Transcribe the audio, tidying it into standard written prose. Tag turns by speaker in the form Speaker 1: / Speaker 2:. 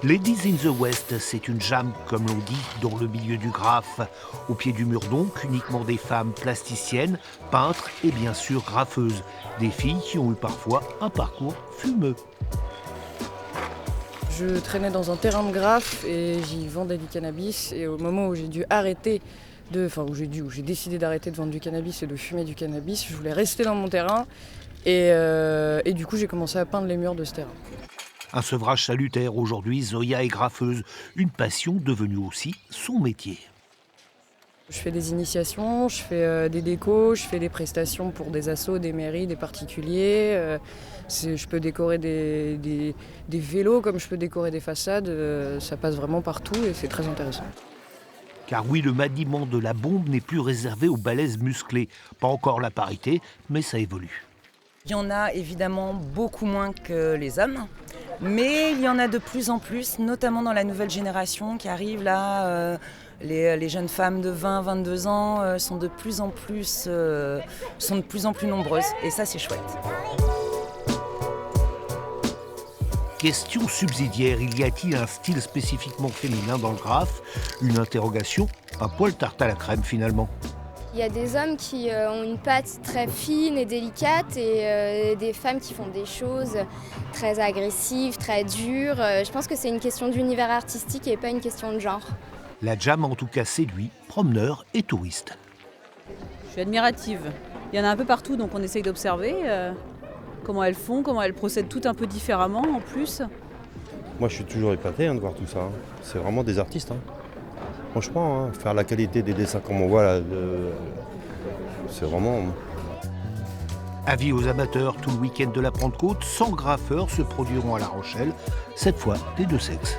Speaker 1: Ladies in the West, c'est une jam, comme l'on dit, dans le milieu du graphe. Au pied du mur donc, uniquement des femmes plasticiennes, peintres et bien sûr graffeuses. Des filles qui ont eu parfois un parcours fumeux.
Speaker 2: Je traînais dans un terrain de graphe et j'y vendais du cannabis. Et au moment où j'ai dû arrêter où j'ai décidé d'arrêter de vendre du cannabis et de fumer du cannabis, je voulais rester dans mon terrain. Et du coup, j'ai commencé à peindre les murs de ce terrain.
Speaker 1: Un sevrage salutaire aujourd'hui, Zoya est graffeuse, une passion devenue aussi son métier.
Speaker 2: Je fais des initiations, je fais des décos, je fais des prestations pour des assos, des mairies, des particuliers. Je peux décorer des vélos comme je peux décorer des façades. Ça passe vraiment partout et c'est très intéressant.
Speaker 1: Car oui, le maniement de la bombe n'est plus réservé aux balèzes musclés. Pas encore la parité, mais ça évolue.
Speaker 3: Il y en a évidemment beaucoup moins que les hommes, mais il y en a de plus en plus, notamment dans la nouvelle génération qui arrive là. Les jeunes femmes de 20-22 ans sont de plus en plus nombreuses et ça c'est chouette.
Speaker 1: Question subsidiaire, y a-t-il un style spécifiquement féminin dans le graphe? Une interrogation, un poil tarte à la crème finalement.
Speaker 4: Il y a des hommes qui ont une patte très fine et délicate et des femmes qui font des choses très agressives, très dures. Je pense que c'est une question d'univers artistique et pas une question de genre.
Speaker 1: La jam en tout cas séduit promeneurs et touristes.
Speaker 5: Je suis admirative. Il y en a un peu partout, donc on essaye d'observer comment elles font, comment elles procèdent toutes un peu différemment en plus.
Speaker 6: Moi je suis toujours épaté de voir tout ça. C'est vraiment des artistes. Franchement, faire la qualité des dessins comme on voit là, c'est vraiment...
Speaker 1: Avis aux amateurs, tout le week-end de la Pentecôte, 100 graffeurs se produiront à La Rochelle, cette fois des deux sexes.